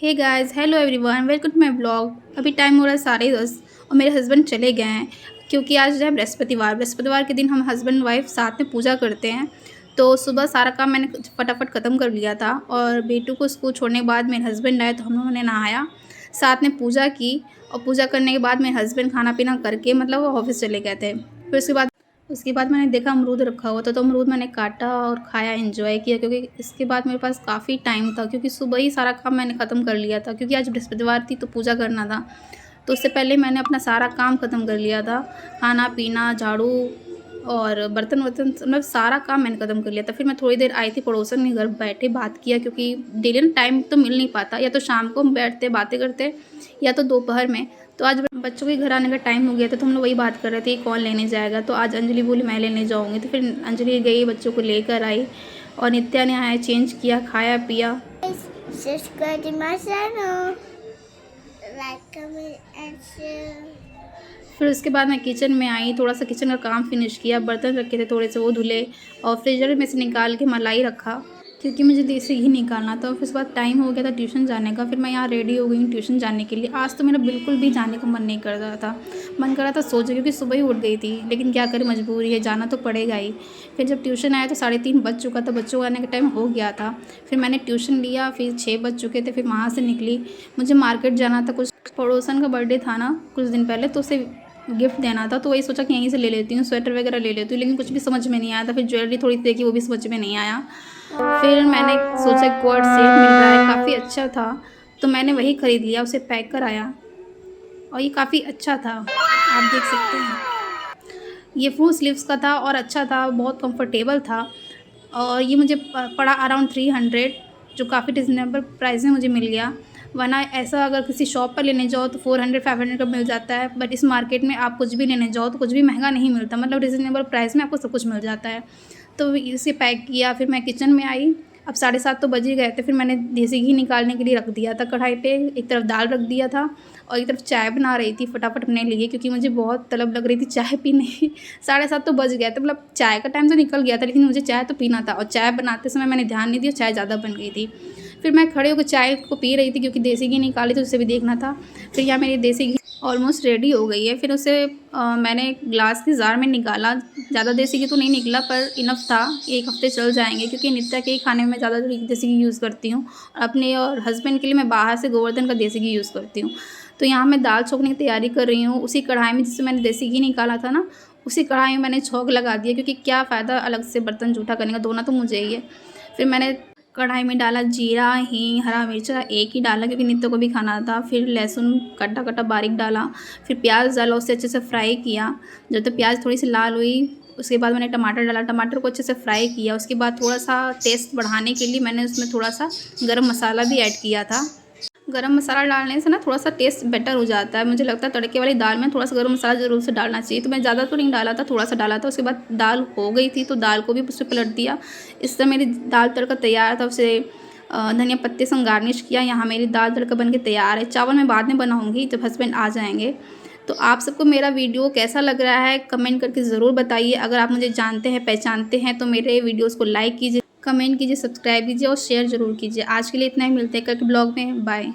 Hey guys, hello everyone, welcome to my blog. अभी time हो रहा है 10:30 और मेरे हस्बैंड चले गए हैं क्योंकि आज है बृहस्पतिवार के दिन हम हस्बैंड वाइफ साथ में पूजा करते हैं। तो सुबह सारा काम मैंने फटाफट ख़त्म कर लिया था और बेटू को स्कूल छोड़ने के बाद मेरे हस्बैंड आए तो हम लोगों ने नहाया, साथ में पूजा की। और पूजा करने के बाद मेरे हस्बैंड खाना पीना करके मतलब वो ऑफिस चले गए थे। फिर उसके बाद मैंने देखा अमरूद रखा हुआ था, तो अमरूद मैंने काटा और खाया, एंजॉय किया। क्योंकि इसके बाद मेरे पास काफ़ी टाइम था क्योंकि सुबह ही सारा काम मैंने ख़त्म कर लिया था क्योंकि आज बृहस्पतिवार थी तो पूजा करना था। तो उससे पहले मैंने अपना सारा काम ख़त्म कर लिया था, खाना पीना, झाड़ू और बर्तन वर्तन मतलब सारा काम मैंने ख़त्म कर लिया था। फिर मैं थोड़ी देर आई थी पड़ोसन के घर, बैठे बात किया क्योंकि डेली टाइम तो मिल नहीं पाता, या तो शाम को हम बैठते बातें करते या तो दोपहर में। तो आज बच्चों के घर आने का टाइम हो गया था तो हम लोग वही बात कर रहे थे कौन लेने जाएगा। तो आज अंजलि बोली मैं लेने जाऊँगी, तो फिर अंजलि गई, बच्चों को लेकर आई और नित्या ने आया, चेंज किया, खाया पिया। Subscribe to my channel. Like, comment and share. फिर उसके बाद मैं किचन में आई, थोड़ा सा किचन का काम फिनिश किया, बर्तन रखे थे थोड़े से वो धुले और फ्रीजर में से निकाल के मलाई रखा क्योंकि मुझे देसी घी निकालना था। फिर उसके बाद टाइम हो गया था ट्यूशन जाने का। फिर मैं यहाँ रेडी हो गई हूँ ट्यूशन जाने के लिए। आज तो मेरा बिल्कुल भी जाने का मन नहीं कर रहा था, मन कर रहा था सो जाए क्योंकि सुबह ही उठ गई थी, लेकिन क्या करें, मजबूरी है, जाना तो पड़ेगा ही। फिर जब ट्यूशन आया तो 3:30 बज चुका था, बच्चों को आने का टाइम हो गया था। फिर मैंने ट्यूशन लिया, फिर 6 बज चुके थे। फिर वहाँ से निकली, मुझे मार्केट जाना था, कुछ पड़ोसन का बर्थडे था ना कुछ दिन पहले, तो उसे गिफ्ट देना था। तो वही सोचा कि यहीं से ले लेती हूँ, स्वेटर वगैरह ले लेती हूँ, लेकिन कुछ भी समझ में नहीं आया था। फिर ज्वेलरी थोड़ी सी देखी, वो भी समझ में नहीं आया। फिर मैंने सोचा क्वार्ट सेट मिल रहा है, काफ़ी अच्छा था, तो मैंने वही ख़रीद लिया, उसे पैक कराया और ये काफ़ी अच्छा था, आप देख सकते हैं। ये फुल स्लीव्स का था और अच्छा था, बहुत कंफर्टेबल था और ये मुझे पड़ा अराउंड 300, जो काफ़ी रिजनेबल प्राइस में मुझे मिल गया। वरना ऐसा अगर किसी शॉप पर लेने जाओ तो 400-500 का मिल जाता है, बट इस मार्केट में आप कुछ भी लेने जाओ तो कुछ भी महंगा नहीं मिलता, मतलब रिजनेबल प्राइस में आपको सब कुछ मिल जाता है। तो इसे पैक किया, फिर मैं किचन में आई। अब 7:30 तो बज ही गए थे। फिर मैंने देसी घी निकालने के लिए रख दिया था कढ़ाई पे, एक तरफ दाल रख दिया था और एक तरफ चाय बना रही थी फटाफट अपने लिए क्योंकि मुझे बहुत तलब लग रही थी चाय पीने की। 7:30 तो बज गया था, मतलब चाय का टाइम तो निकल गया था, लेकिन मुझे चाय तो पीना था और चाय बनाते समय मैंने ध्यान नहीं दिया, चाय ज़्यादा बन गई थी। फिर मैं खड़े होकर चाय को पी रही थी क्योंकि देसी घी निकाली तो उसे भी देखना था। फिर यहाँ मेरी देसी घी ऑलमोस्ट रेडी हो गई है। फिर उसे मैंने ग्लास के जार में निकाला, ज़्यादा देसी घी तो नहीं निकला पर इनफ था, 1 हफ्ते चल जाएंगे क्योंकि नित्या के ही खाने में मैं ज़्यादा देसी घी यूज़ करती हूँ और अपने और हस्बैंड के लिए मैं बाहर से गोवर्धन का देसी घी यूज़ करती हूँ। तो यहाँ मैं दाल छोंकने की तैयारी कर रही हूँ, उसी कढ़ाई में जिससे मैंने देसी घी निकाला था ना, उसी कढ़ाई में मैंने छौंक लगा दिया क्योंकि क्या फ़ायदा अलग से बर्तन जूठा करने का, धोना तो मुझे ही है। फिर मैंने कढ़ाई में डाला जीरा, हींग, हरा मिर्चा एक ही डाला क्योंकि नित्य को भी खाना था। फिर लहसुन कटा कटा बारीक डाला, फिर प्याज डाला, उसे अच्छे से फ्राई किया। जब तक प्याज थोड़ी सी लाल हुई उसके बाद मैंने टमाटर डाला, टमाटर को अच्छे से फ्राई किया। उसके बाद थोड़ा सा टेस्ट बढ़ाने के लिए मैंने उसमें थोड़ा सा गरम मसाला भी ऐड किया था। गरम मसाला डालने से ना थोड़ा सा टेस्ट बेटर हो जाता है, मुझे लगता है तड़के वाली दाल में थोड़ा सा गरम मसाला ज़रूर से डालना चाहिए। तो मैं ज़्यादा तो नहीं डाला था, थोड़ा सा डाला था। उसके बाद दाल हो गई थी तो दाल को भी उस पर पलट दिया। इस तरह मेरी दाल तड़का तैयार था, उसे धनिया पत्ते से गार्निश किया। यहाँ मेरी दाल तड़का बन के तैयार है। चावल मैं बाद में बनाऊँगी जब हस्बैंड आ जाएंगे। तो आप सबको मेरा वीडियो कैसा लग रहा है कमेंट करके ज़रूर बताइए। अगर आप मुझे जानते हैं पहचानते हैं तो मेरे वीडियोज़ को लाइक कीजिए, कमेंट कीजिए, सब्सक्राइब कीजिए और शेयर ज़रूर कीजिए। आज के लिए इतना ही, मिलते हैं कल के ब्लॉग में, बाय।